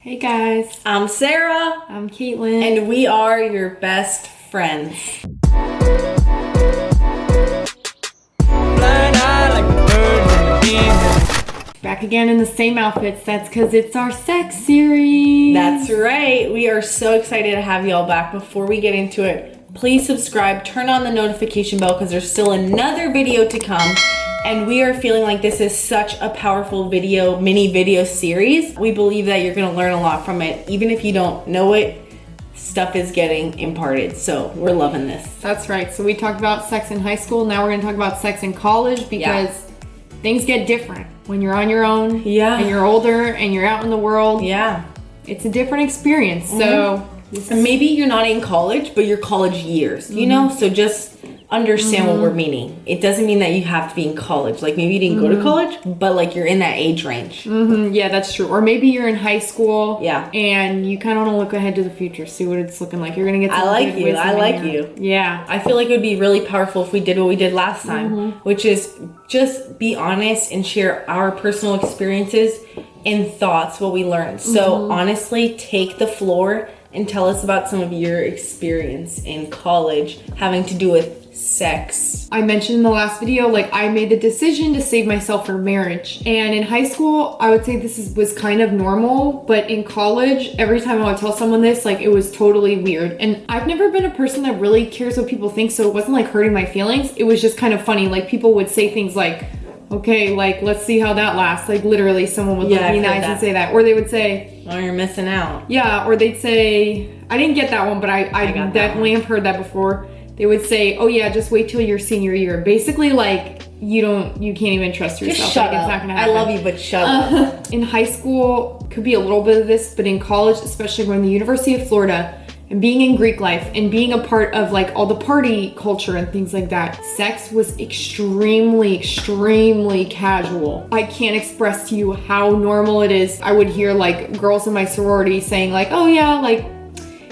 Hey guys, I'm Sarah. I'm Kaitlyn. And we are your best friends. Back again in the same outfits. That's because it's our sex series. That's right. We are so excited to have y'all back. Before we get into it, please subscribe, turn on the notification bell because there's still another video to come. And we are feeling like this is such a powerful mini video series. We believe that you're gonna learn a lot from it. Even if you don't know it, stuff is getting imparted. So we're loving this. That's right. So we talked about sex in high school. Now we're gonna talk about sex in college because things get different when you're on your own. Yeah. And you're older and you're out in the world. Yeah. It's a different experience. So and maybe you're not in college, but your college years, you know? So just understand what we're meaning. It doesn't mean that you have to be in college. Like maybe you didn't go to college, but like you're in that age range. Yeah, that's true. Or maybe you're in high school. Yeah. And you kind of want to look ahead to the future, see what it's looking like. You're going to get some I like good you. wisdom I like in here. you. Yeah. I feel like it would be really powerful if we did what we did last time, which is just be honest and share our personal experiences and thoughts, what we learned. So honestly, take the floor and tell us about some of your experience in college having to do with sex. I mentioned in the last video, like I made the decision to save myself for marriage. And in high school, I would say was kind of normal, but in college, every time I would tell someone this, like it was totally weird. And I've never been a person that really cares what people think, so it wasn't like hurting my feelings. It was just kind of funny. Like people would say things like, okay, like let's see how that lasts. Like literally someone would look me in the eyes and say that. Or they would say, oh, you're missing out. Yeah, or they'd say, I didn't get that one, but I definitely have heard that before. They would say, oh yeah, just wait till your senior year. Basically like you can't even trust yourself. Just shut like, up. It's not gonna happen. I love you, but shut up. In high school, could be a little bit of this, but in college, especially going to the University of Florida and being in Greek life and being a part of like all the party culture and things like that, sex was extremely casual. I can't express to you how normal it is. I would hear like girls in my sorority saying like, oh yeah, like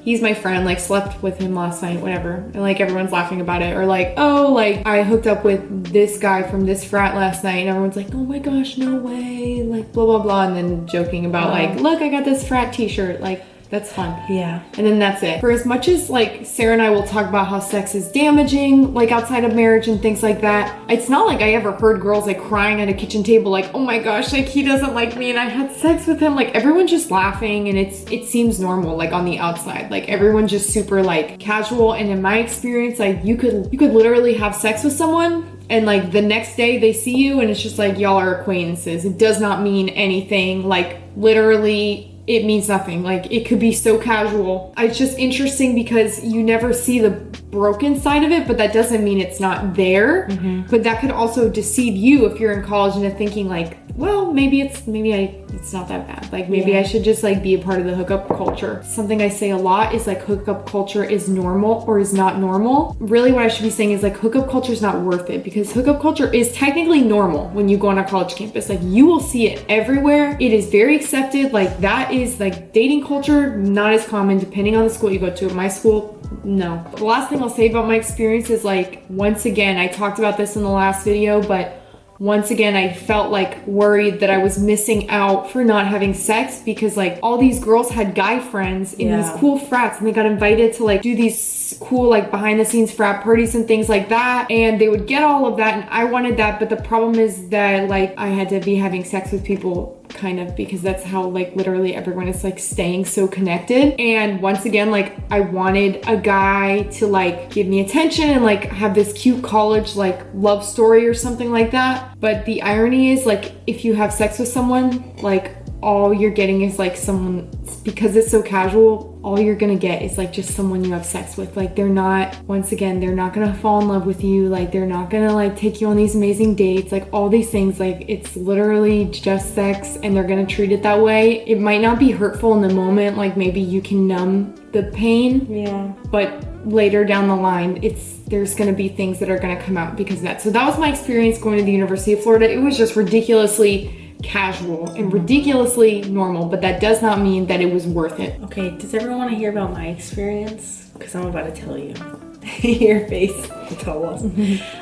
he's my friend, like slept with him last night, whatever. And like everyone's laughing about it. Or like, oh, like I hooked up with this guy from this frat last night. And everyone's like, oh my gosh, no way. Like blah, blah, blah. And then joking about like, look, I got this frat t-shirt. Like that's fun. Yeah. And then that's it. For as much as like Sarah and I will talk about how sex is damaging, like outside of marriage and things like that, it's not like I ever heard girls like crying at a kitchen table like, oh my gosh, like he doesn't like me and I had sex with him. Like everyone's just laughing and it seems normal like on the outside. Like everyone's just super like casual. And in my experience, like you could literally have sex with someone and like the next day they see you and it's just like y'all are acquaintances. It does not mean anything. Like literally it means nothing. Like it could be so casual. It's just interesting because you never see the broken side of it, but that doesn't mean it's not there. But that could also deceive you if you're in college into thinking like, well, maybe it's not that bad. Like maybe I should just like be a part of the hookup culture. Something I say a lot is like hookup culture is normal or is not normal. Really what I should be saying is like hookup culture is not worth it because hookup culture is technically normal when you go on a college campus. Like you will see it everywhere. It is very accepted. Like that is like dating culture, not as common depending on the school you go to. At my school, no. The last thing I'll say about my experience is like, once again, I talked about this in the last video, but once again, I felt like worried that I was missing out for not having sex because like all these girls had guy friends in these cool frats and they got invited to like do these cool like behind the scenes frat parties and things like that. And they would get all of that and I wanted that. But the problem is that like I had to be having sex with people kind of because that's how like literally everyone is like staying so connected. And once again, like I wanted a guy to like give me attention and like have this cute college like love story or something like that. But the irony is like if you have sex with someone, like all you're getting is like someone, because it's so casual, all you're gonna get is like just someone you have sex with. Like they're not, once again, they're not gonna fall in love with you. Like they're not gonna like take you on these amazing dates, like all these things. Like it's literally just sex and they're gonna treat it that way. It might not be hurtful in the moment, like maybe you can numb the pain, but later down the line there's gonna be things that are gonna come out because of that. So that was my experience going to the University of Florida. It was just ridiculously casual and ridiculously normal, but that does not mean that it was worth it. Okay, does everyone want to hear about my experience? Because I'm about to tell you. Your face, tell us.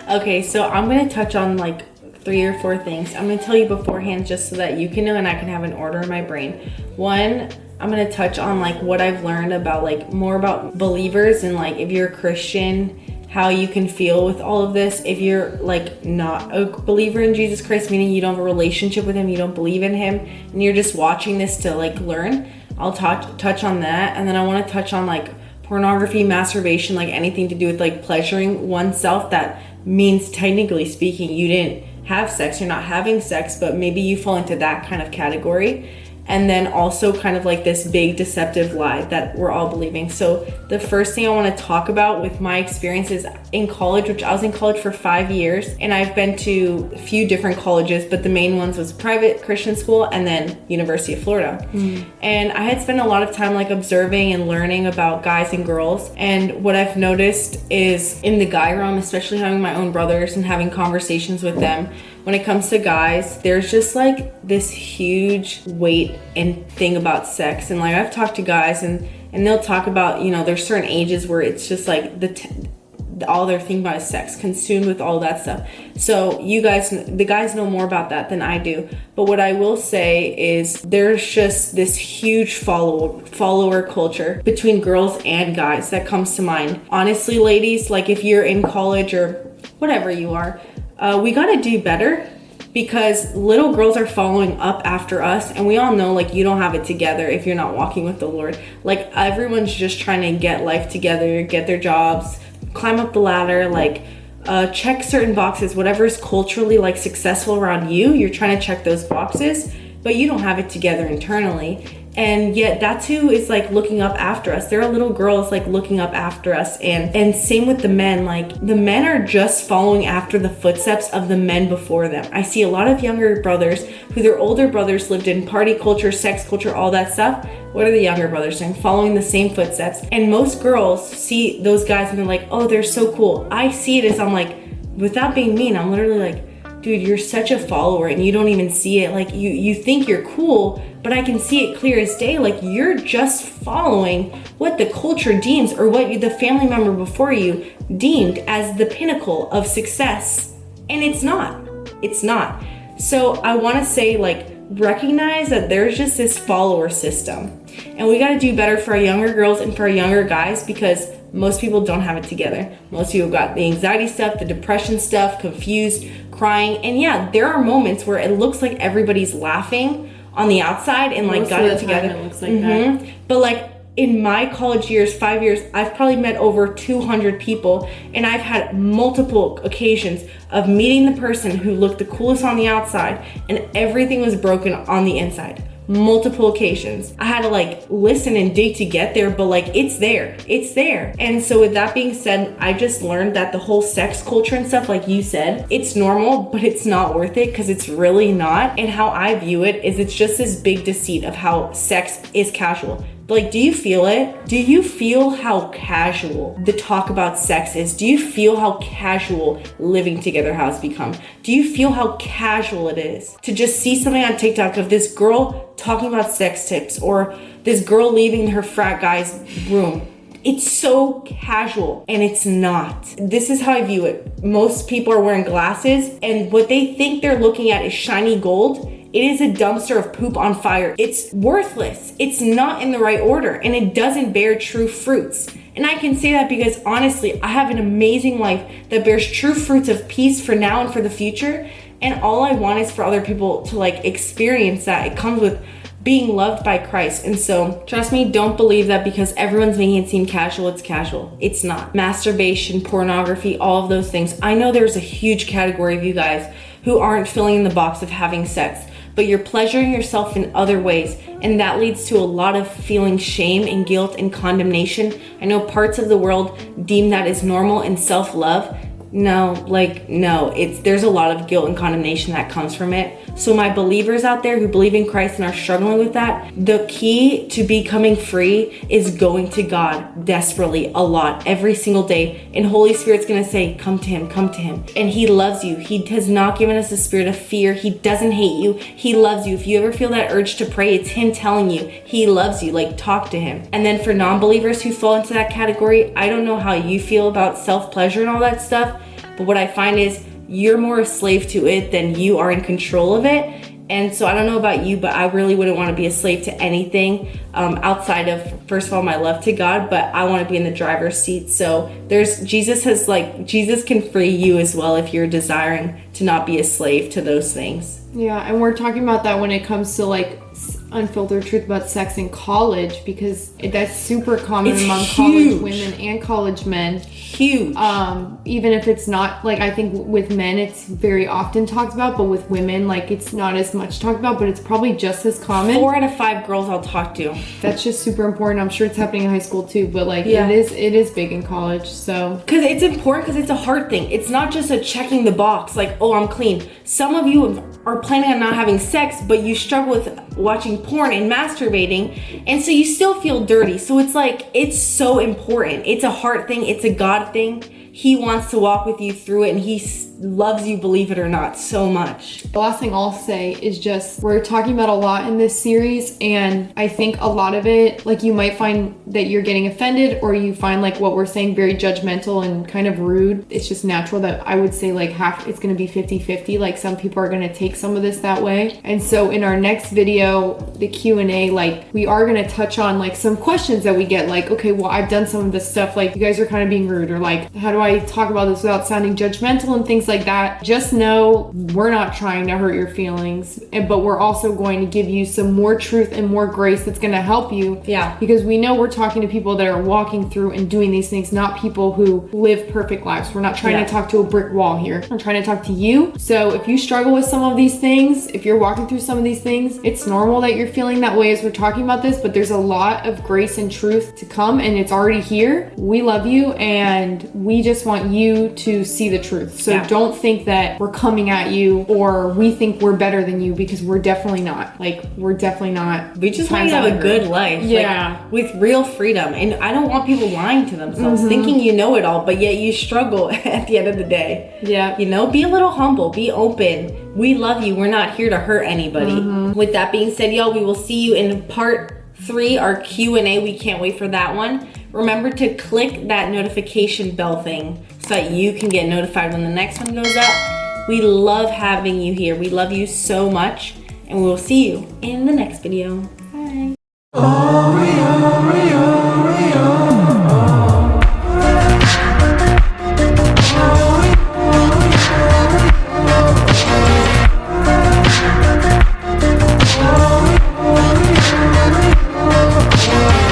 Okay, so I'm going to touch on like 3 or 4 things. I'm going to tell you beforehand just so that you can know and I can have an order in my brain. One, I'm gonna touch on like what I've learned about like more about believers and like if you're a Christian, how you can feel with all of this. If you're like not a believer in Jesus Christ, meaning you don't have a relationship with him, you don't believe in him, and you're just watching this to like learn, I'll touch on that. And then I want to touch on like pornography, masturbation, like anything to do with like pleasuring oneself. That means technically speaking you didn't have sex, you're not having sex, but maybe you fall into that kind of category. And then also kind of like this big deceptive lie that we're all believing. So the first thing I want to talk about with my experiences in college, which I was in college for 5 years, and I've been to a few different colleges, but the main ones was private Christian school and then University of Florida. And I had spent a lot of time like observing and learning about guys and girls. And what I've noticed is in the guy realm, especially having my own brothers and having conversations with them, when it comes to guys, there's just like this huge weight and thing about sex. And like I've talked to guys and they'll talk about, you know, there's certain ages where it's just like all they're thinking about is sex, consumed with all that stuff. So you guys, the guys know more about that than I do. But what I will say is there's just this huge follower culture between girls and guys that comes to mind. Honestly, ladies, like if you're in college or whatever you are, we gotta do better, because little girls are following up after us, and we all know like you don't have it together if you're not walking with the Lord. Like everyone's just trying to get life together, get their jobs, climb up the ladder, like check certain boxes, whatever is culturally like successful around you, you're trying to check those boxes, but you don't have it together internally. And yet that's who is like looking up after us. There are little girls like looking up after us, and same with the men. Like the men are just following after the footsteps of the men before them. I see a lot of younger brothers who their older brothers lived in party culture, sex culture, all that stuff. What are the younger brothers doing? Following the same footsteps. And most girls see those guys and they're like, oh, they're so cool. I see it as, I'm like, without being mean, I'm literally like, dude, you're such a follower and you don't even see it. Like you think you're cool, but I can see it clear as day. Like you're just following what the culture deems, or what the family member before you deemed as the pinnacle of success. And it's not. So I want to say, like, recognize that there's just this follower system, and we got to do better for our younger girls and for our younger guys, because most people don't have it together. Most people got the anxiety stuff, the depression stuff, confused, crying. And yeah, there are moments where it looks like everybody's laughing on the outside and like got it together. It looks like that. But like in my college years, 5 years, I've probably met over 200 people, and I've had multiple occasions of meeting the person who looked the coolest on the outside and everything was broken on the inside. Multiple occasions. I had to like listen and dig to get there, but like it's there. And so with that being said, I just learned that the whole sex culture and stuff, like you said, it's normal, but it's not worth it, because it's really not. And how I view it is it's just this big deceit of how sex is casual. Like, do you feel it? Do you feel how casual the talk about sex is? Do you feel how casual living together has become? Do you feel how casual it is to just see something on TikTok of this girl talking about sex tips, or this girl leaving her frat guy's room? It's so casual, and it's not. This is how I view it. Most people are wearing glasses, and what they think they're looking at is shiny gold. It is a dumpster of poop on fire. It's worthless. It's not in the right order, and it doesn't bear true fruits. And I can say that because honestly, I have an amazing life that bears true fruits of peace for now and for the future. And all I want is for other people to like experience that. It comes with being loved by Christ. And so trust me, don't believe that because everyone's making it seem casual, it's casual. It's not. Masturbation, pornography, all of those things. I know there's a huge category of you guys who aren't filling in the box of having sex, but you're pleasuring yourself in other ways, and that leads to a lot of feeling shame and guilt and condemnation. I know parts of the world deem that as normal and self-love. No, there's a lot of guilt and condemnation that comes from it. So my believers out there who believe in Christ and are struggling with that, the key to becoming free is going to God desperately a lot every single day. And Holy Spirit's gonna say, come to him. And he loves you. He has not given us a spirit of fear. He doesn't hate you. He loves you. If you ever feel that urge to pray, it's him telling you he loves you. Like, talk to him. And then for non-believers who fall into that category, I don't know how you feel about self-pleasure and all that stuff, but what I find is you're more a slave to it than you are in control of it. And so I don't know about you, but I really wouldn't want to be a slave to anything outside of, first of all, my love to God, but I want to be in the driver's seat. So Jesus can free you as well if you're desiring to not be a slave to those things. Yeah, and we're talking about that when it comes to like unfiltered truth about sex in college, because that's super common among college women and college men. Huge. Even if it's not, like, I think with men it's very often talked about, but with women, like, it's not as much talked about, but it's probably just as common. 4 out of 5 girls I'll talk to. That's just super important. I'm sure it's happening in high school too, but like it is big in college. So because it's important, because it's a hard thing. It's not just a checking the box like, oh, I'm clean. Some of you are planning on not having sex, but you struggle with watching porn and masturbating, and so you still feel dirty. So it's like, it's so important. It's a heart thing. It's a God thing. He wants to walk with you through it, and he loves you, believe it or not, so much. The last thing I'll say is just, we're talking about a lot in this series, and I think a lot of it, like, you might find that you're getting offended, or you find like what we're saying very judgmental and kind of rude. It's just natural that I would say like it's going to be 50-50. Like, some people are going to take some of this that way. And so in our next video, the Q&A, like, we are going to touch on like some questions that we get, like, okay, well, I've done some of this stuff, like, you guys are kind of being rude, or like, how do I talk about this without sounding judgmental and things like that. Just know we're not trying to hurt your feelings, but we're also going to give you some more truth and more grace that's going to help you. Yeah. Because we know we're talking to people that are walking through and doing these things, not people who live perfect lives. We're not trying to talk to a brick wall here. I'm trying to talk to you. So if you struggle with some of these things, if you're walking through some of these things, it's normal that you're feeling that way as we're talking about this, but there's a lot of grace and truth to come, and it's already here. We love you, and we just want you to see the truth. So don't think that we're coming at you or we think we're better than you, because we're definitely not. Like, we're definitely not. We just want you to have a good life. Yeah. Like, with real freedom. And I don't want people lying to themselves, thinking you know it all, but yet you struggle at the end of the day. Yeah. You know, be a little humble, be open. We love you. We're not here to hurt anybody. With that being said, y'all, we will see you in part 3, our Q&A. We can't wait for that one. Remember to click that notification bell thing so that you can get notified when the next one goes up. We love having you here. We love you so much, and we will see you in the next video. Bye.